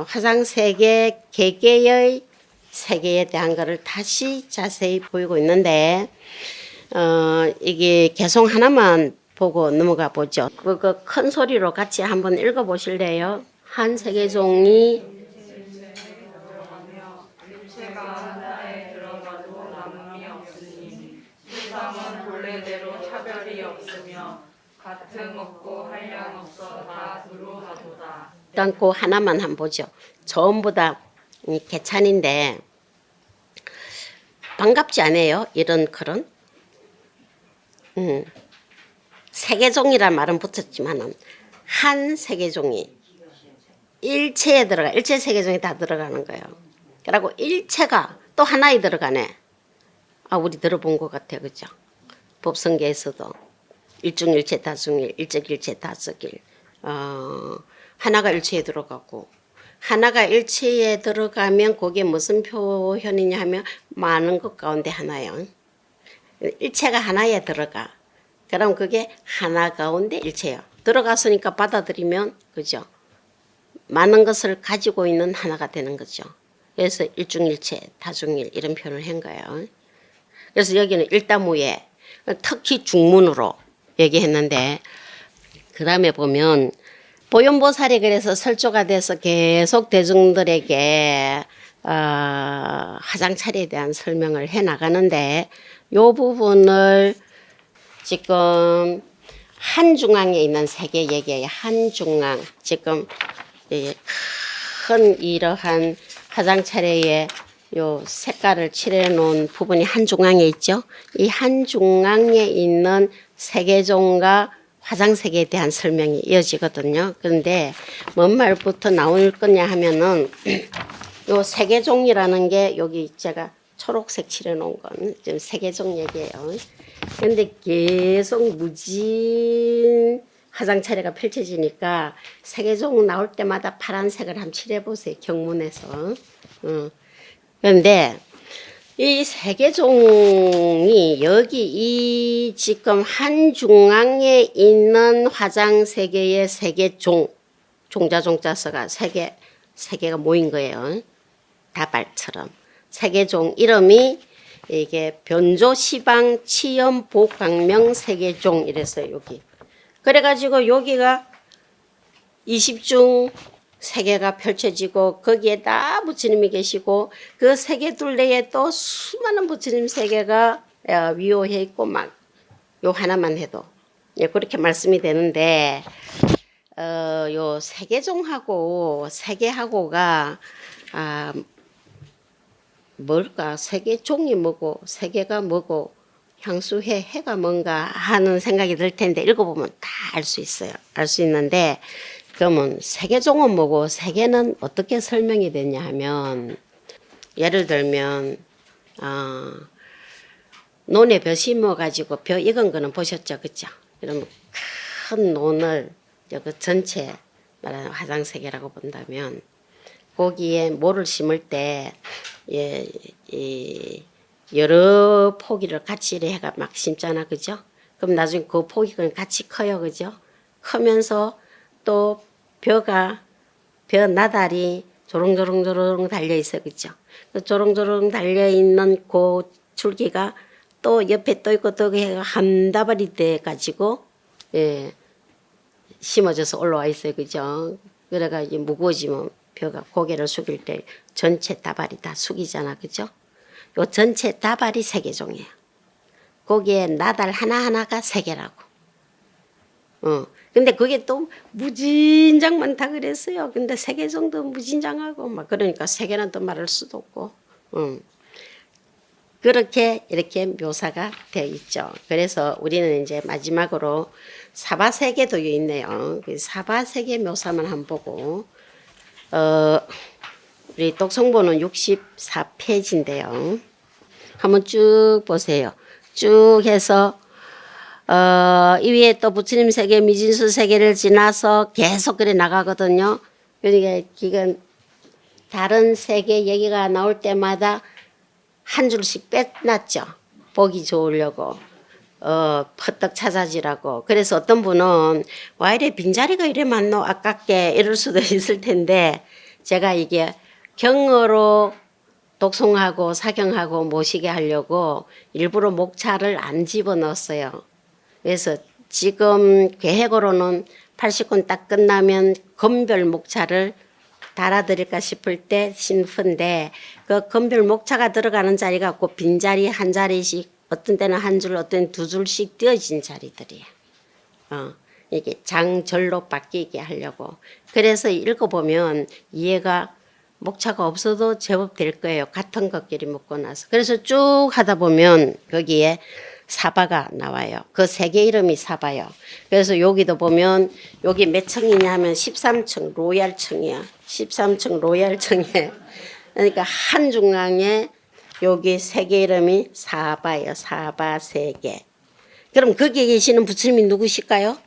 화상세계 개개의 세계에 대한 것을 다시 자세히 보이고 있는데 이게 개송 하나만 보고 넘어가 보죠. 그거 큰 소리로 같이 한번 읽어 보실래요? 한 세계종이 일체가 하나에 들어가도 남음이 없으니 세상은 본래대로 차별이 없으며 같음 없고 한량 없어 다 두루하도다. 일단 그 하나만 한번 보죠. 전부 다 개찬인데 반갑지 않아요? 이런 글은? 세계종이란 말은 붙었지만은 한 세계종이 일체에 들어가, 일체 세계종이 다 들어가는 거예요. 그리고 일체가 또 하나에 들어가네. 우리 들어본 것 같아요, 그죠? 법성계에서도 일중일체 다중일, 일적일체 다적일, 하나가 일체에 들어가고 하나가 일체에 들어가면 그게 무슨 표현이냐 하면 많은 것 가운데 하나예요. 일체가 하나에 들어가. 그럼 그게 하나 가운데 일체예요. 들어갔으니까 받아들이면 그죠? 많은 것을 가지고 있는 하나가 되는 거죠. 그래서 일중일체, 다중일 이런 표현을 한 거예요. 그래서 여기는 일다무예, 특히 중문으로 얘기했는데 그 다음에 보면 보현보살이 그래서 설조가 돼서 계속 대중들에게 화장차례에 대한 설명을 해 나가는데 이 부분을 지금 한중앙에 있는 세계 얘기예요. 한중앙. 지금 큰 이러한 화장차례에 요 색깔을 칠해 놓은 부분이 한중앙에 있죠. 이 한중앙에 있는 세계종과 화장세계에 대한 설명이 이어지거든요. 그런데 뭔 말부터 나올 거냐 하면은 요 세계종이라는 게 여기 제가 초록색 칠해 놓은 건 지금 세계종 얘기예요. 그런데 계속 무진 화장차례가 펼쳐지니까 세계종 나올 때마다 파란색을 한번 칠해 보세요. 경문에서. 그런데 이 세계종이 여기 이 지금 한중앙에 있는 화장세계의 세계종, 종자종자서가 세계가 모인 거예요. 다발처럼. 세계종 이름이 이게 변조시방 치염 복강명 세계종 이랬어요. 여기. 그래가지고 여기가 20중 세계가 펼쳐지고 거기에 다 부처님이 계시고 그 세계 둘레에 또 수많은 부처님 세계가 위호해 있고 막 요 하나만 해도 그렇게 말씀이 되는데 요 세계종하고 세계하고가 뭘까? 세계종이 뭐고 세계가 뭐고 향수해 해가 뭔가 하는 생각이 들 텐데 읽어보면 다 알 수 있어요. 알 수 있는데 그러면 세계종은 뭐고 세계는 어떻게 설명이 되냐 하면 예를 들면 논에 벼 심어가지고 벼 익은 거는 보셨죠, 그죠? 그러면 큰 논을 그 전체 말하는 화상세계라고 본다면 거기에 모를 심을 때 예, 이 여러 포기를 같이 이래 해가 막 심잖아, 그죠? 그럼 나중에 그 포기가 같이 커요, 그죠? 크면서 또 벼가 벼 나달이 조롱조롱조롱 달려 있어, 그죠? 그 조롱조롱 달려 있는 그 줄기가 또 옆에 또 있고 또 해가 한 다발이 돼 가지고 예, 심어져서 올라와 있어요, 그죠? 그래가 이제 무거워지면 벼가 고개를 숙일 때 전체 다발이 다 숙이잖아, 그죠? 요 전체 다발이 세계종이에요. 거기에 나달 하나하나가 세계라고. 근데 그게 또 무진장 많다 그랬어요. 근데 세계종도 무진장하고 막 그러니까 세계는 또 말할 수도 없고. 그렇게 이렇게 묘사가 되어 있죠. 그래서 우리는 이제 마지막으로 사바세계도 있네요. 그 사바세계 묘사만 한번 보고 우리 독성본은 64페이지인데요. 한번 쭉 보세요. 쭉 해서 이 위에 또 부처님 세계, 미진수 세계를 지나서 계속 그래 나가거든요. 그러니까 이건 다른 세계 얘기가 나올 때마다 한 줄씩 빼놨죠. 보기 좋으려고. 퍼뜩 찾아지라고. 그래서 어떤 분은 와 이래 빈자리가 이래 많노 아깝게 이럴 수도 있을 텐데 제가 이게 경어로 독송하고 사경하고 모시게 하려고 일부러 목차를 안 집어넣었어요. 그래서 지금 계획으로는 80권 딱 끝나면 건별 목차를 달아드릴까 싶을 때 싶은데 그 건별 목차가 들어가는 자리가 그 빈자리 한 자리씩 어떤 때는 한 줄 어떤 때는 두 줄씩 띄어진 자리들이에요. 이게 장절로 바뀌게 하려고. 그래서 읽어보면 이해가 목차가 없어도 제법 될 거예요. 같은 것끼리 묶고 나서. 그래서 쭉 하다 보면 거기에 사바가 나와요. 그 세계 이름이 사바요. 그래서 여기도 보면 여기 몇 층이냐 하면 13층 로얄층이야. 13층 로얄층에 그러니까 한 중앙에 여기 세계 이름이 사바예요. 사바 세계. 그럼 거기에 계시는 부처님이 누구실까요?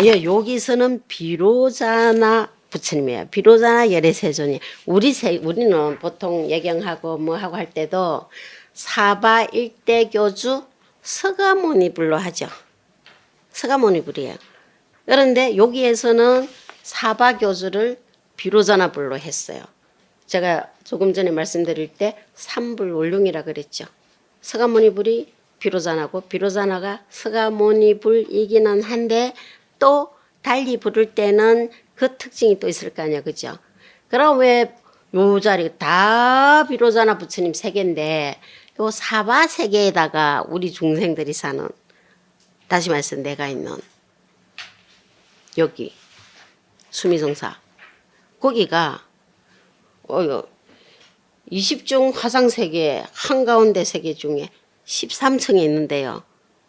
예, 여기서는 비로자나 부처님이에요. 비로자나 열애세존이. 우리는 보통 예경하고 뭐 하고 할 때도 사바 일대 교주 서가모니불로 하죠. 서가모니불이에요. 그런데 여기에서는 사바 교주를 비로자나 불로 했어요. 제가 조금 전에 말씀드릴 때 삼불원룡이라 그랬죠. 서가모니불이 비로자나고 비로자나가 서가모니불이기는 한데 또 달리 부를 때는 그 특징이 또 있을 거 아니야, 그죠? 그럼 왜 요 자리 다 비로자나 부처님 세계인데 요 사바 세계에다가 우리 중생들이 사는 다시 말해서 내가 있는 여기 수미성사 거기가 20중 화상세계 한가운데 세계 중에 13층에 있는데요.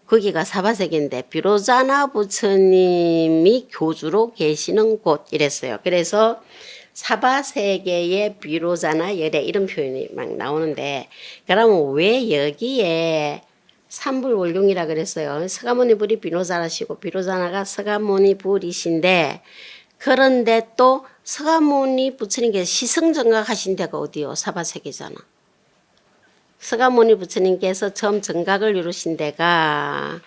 거기가 사바세계인데 비로자나 부처님이 교주로 계시는 곳 이랬어요. 그래서 사바세계의 비로자나 열애 이런 표현이 막 나오는데 그러면 왜 여기에 삼불원룡이라 그랬어요. 서가모니불이 비로자나시고 비로자나가 서가모니불이신데 그런데 또 서가모니 부처님께서 시승정각하신 데가 어디요? 사바세계잖아. 서가모니 부처님께서 처음 정각을 이루신 데가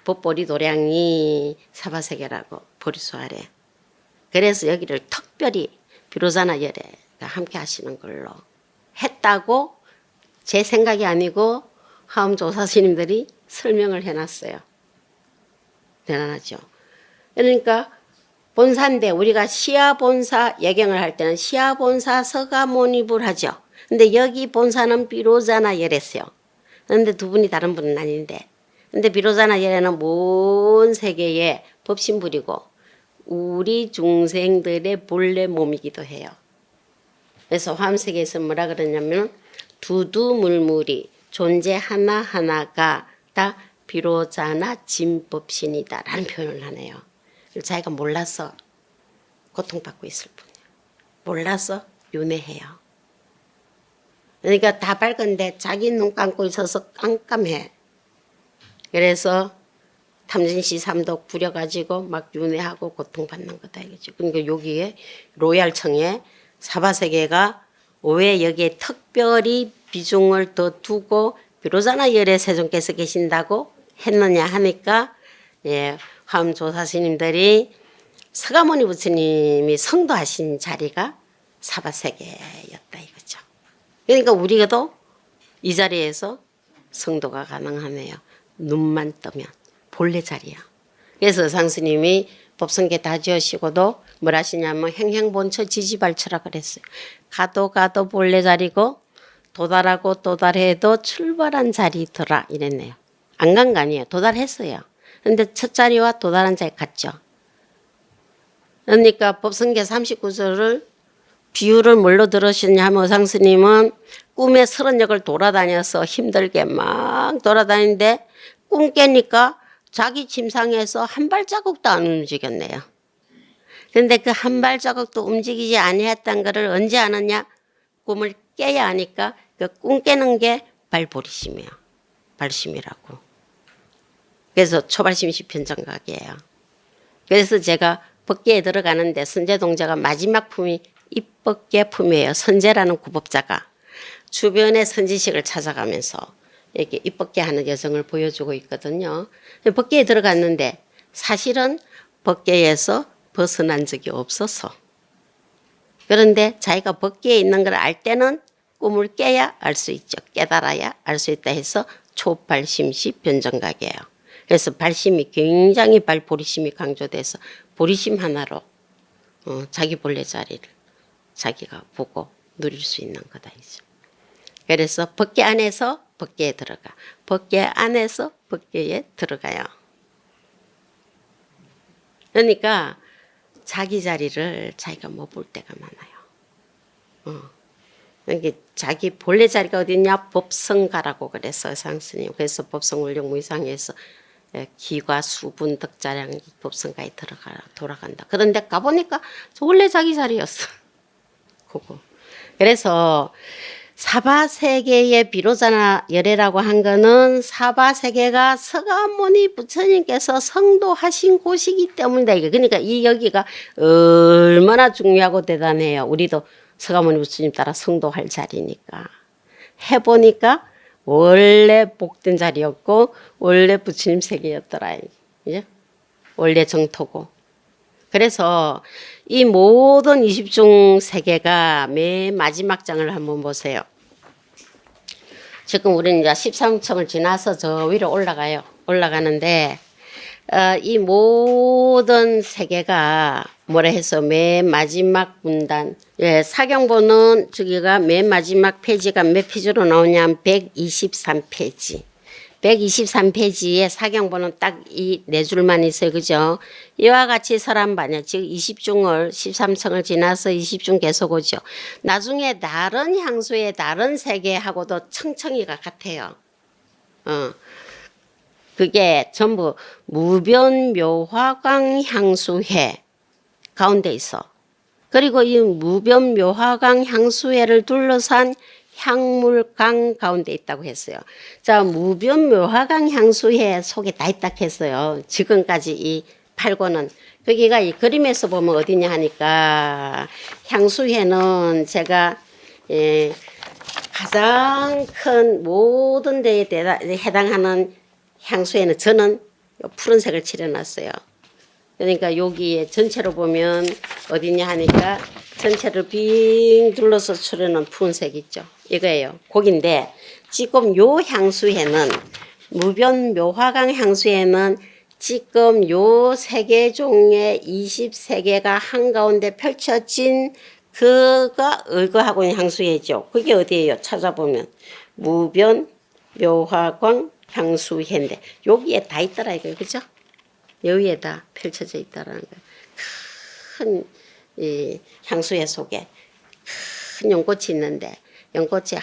법보리 도량이 사바세계라고 보리수 아래. 그래서 여기를 특별히 비로자나 열애가 함께 하시는 걸로 했다고 제 생각이 아니고 화엄조사 스님들이 설명을 해놨어요. 대단하죠. 그러니까 본사인데 우리가 시아본사 예경을 할 때는 시아본사 서가모니불 하죠. 근데 여기 본사는 비로자나 열애세요. 그런데 두 분이 다른 분은 아닌데. 근데 비로자나 열애는 먼 세계의 법신불이고 우리 중생들의 본래 몸이기도 해요. 그래서 화엄세계에서 뭐라 그러냐면 두두물물이 존재 하나하나가 다 비로자나 진법신이다 라는 표현을 하네요. 자기가 몰라서 고통받고 있을 뿐이에요. 몰라서 윤회해요. 그러니까 다 밝은데 자기 눈 감고 있어서 깜깜해. 그래서 탐진시 삼독 부려가지고 막 윤회하고 고통받는 거다 이거죠. 그러니까 여기에 로얄청에 사바세계가 왜 여기에 특별히 비중을 더 두고 비로자나 열애 세존께서 계신다고 했느냐 하니까 화엄조사 스님들이 서가모니 부처님이 성도하신 자리가 사바세계였다 이거죠. 그러니까 우리가도 이 자리에서 성도가 가능하네요. 눈만 뜨면 본래 자리야. 그래서 상스님이 법성계 다 지으시고도 뭘 하시냐면 행행본처 지지발처라 그랬어요. 가도 본래 자리고 도달하고 도달해도 출발한 자리더라 이랬네요. 안 간 거 아니에요. 도달했어요. 근데 첫 자리와 도달한 자리 같죠. 그러니까 법성계 39조를 비유를 뭘로 들으셨냐 하면 상스님은 꿈에 30역을 돌아다녀서 힘들게 막 돌아다니는데 꿈 깨니까 자기 침상에서 한 발자국도 안 움직였네요. 그런데 그 한 발자국도 움직이지 아니했던 거를 언제 아느냐? 꿈을 깨야 하니까 그 꿈 깨는 게 발보리심이에요. 발심이라고. 그래서 초발심시 편정각이에요. 그래서 제가 법계에 들어가는데 선제동자가 마지막 품이 입법계 품이에요. 선제라는 구법자가 주변의 선지식을 찾아가면서 이렇게 입법계 하는 여성을 보여주고 있거든요. 법계에 들어갔는데 사실은 법계에서 벗어난 적이 없어서 그런데 자기가 법계에 있는 걸 알 때는 꿈을 깨야 알 수 있죠. 깨달아야 알 수 있다 해서 초발심시 변정각이에요. 그래서 발심이 굉장히 발보리심이 강조돼서 보리심 하나로 자기 본래 자리를 자기가 보고 누릴 수 있는 거다 이죠. 그래서 법계 안에서 법계에 들어가, 법계 안에서 법계에 들어가요. 그러니까 자기 자리를 자기가 못 볼 때가 많아요. 이게 자기 본래 자리가 어디냐? 법성가라고 그래서 상스님. 그래서 법성울령무이상에서 기과 수분 덕자량 법성가에 돌아간다. 그런데 가보니까 원래 자기 자리였어. 그거. 그래서 사바세계의 비로자나 열애라고 한 거는 사바세계가 서가모니 부처님께서 성도하신 곳이기 때문이다. 그러니까 이 여기가 얼마나 중요하고 대단해요. 우리도 서가모니 부처님 따라 성도할 자리니까. 해보니까 원래 복된 자리였고 원래 부처님 세계였더라. 이제 원래 정토고. 그래서 이 모든 20중 세계가 맨 마지막 장을 한번 보세요. 지금 우리는 이제 13층을 지나서 저 위로 올라가요. 올라가는데 이 모든 세계가 뭐라 해서 맨 마지막 문단 사경보는 저기가 맨 마지막 페이지가 몇 페이지로 나오냐면 123페이지. 123페이지에 사경보는 딱 이 네 줄만 있어요. 그죠? 이와 같이 설한반야, 즉 20중을 13층을 지나서 20중 계속 오죠. 나중에 다른 향수의 다른 세계하고도 청청이가 같아요. 그게 전부 무변묘화광 향수회 가운데 있어. 그리고 이 무변묘화광 향수회를 둘러싼 향물강 가운데 있다고 했어요. 자, 무변묘화강 향수회 속에 다 있다 했어요. 지금까지 이 8권은. 거기가 이 그림에서 보면 어디냐 하니까 향수회는 제가 가장 큰 모든 데에 해당하는 향수회는 저는 푸른색을 칠해놨어요. 그러니까 여기에 전체로 보면 어디냐 하니까 전체를 빙 둘러서 칠해놓은 푸른색 있죠. 이거예요. 거긴데 지금 요 향수회는 무변묘화강 향수회는 지금 요 세계종의 20세계가 한가운데 펼쳐진 그가 의거하고 있는 향수회죠. 그게 어디예요? 찾아보면 무변묘화광 향수회인데 여기에 다 있더라 이거예요. 그죠? 여기에다 펼쳐져 있다라는 거예요. 큰 이 향수회 속에 큰 연꽃이 있는데 연꽃이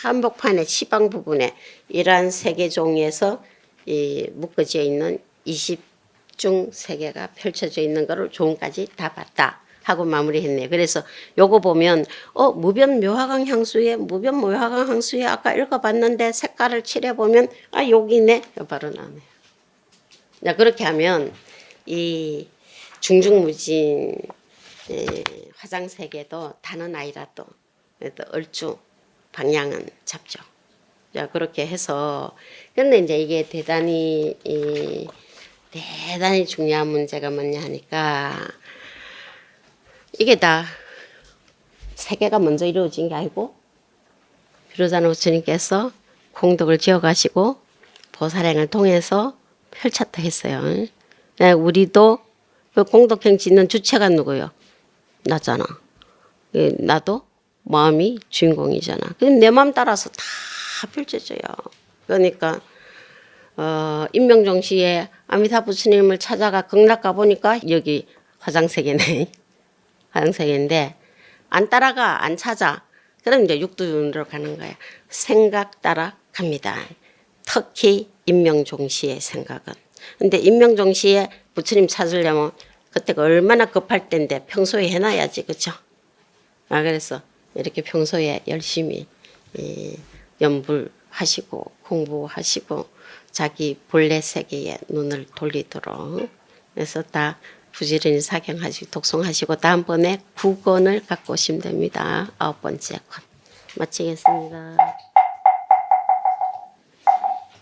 한복판의 시방 부분에 이러한 세계종에서 이 묶어져 있는 20중 세계가 펼쳐져 있는 거를 조금까지 다 봤다 하고 마무리했네요. 그래서 요거 보면 무변묘화강 향수회 무변묘화강 향수회 아까 읽어봤는데 색깔을 칠해보면 아 여기네 바로 나오네요. 자, 그렇게 하면 이 중중무진 화장색에도 타는 아이라도 그래도 얼추 방향은 잡죠. 자, 그렇게 해서 근데 이제 이게 대단히 중요한 문제가 뭐냐 하니까 이게 다 세계가 먼저 이루어진 게 아니고 비로자나 부처님께서 공덕을 지어가시고 보살행을 통해서 펼쳤다 했어요. 우리도 그 공덕행 짓는 주체가 누구요? 나잖아. 나도 마음이 주인공이잖아. 내 마음 따라서 다 펼쳐져요. 그러니까 임명종시에 아미타 부처님을 찾아가 극락 가보니까 여기 화장색이네. 화장색인데 안 따라가 안 찾아. 그럼 이제 육두준으로 가는 거야. 생각 따라 갑니다. 특히 임명종시의 생각은. 근데 임명종시에 부처님 찾으려면 그때가 얼마나 급할 때인데 평소에 해놔야지, 그렇죠? 그래서 이렇게 평소에 열심히 연불하시고 공부하시고 자기 본래 세계에 눈을 돌리도록 그래서 다 부지런히 사경하시고 독송하시고 다음번에 9권을 갖고 오시면 됩니다. 9번째 권 마치겠습니다.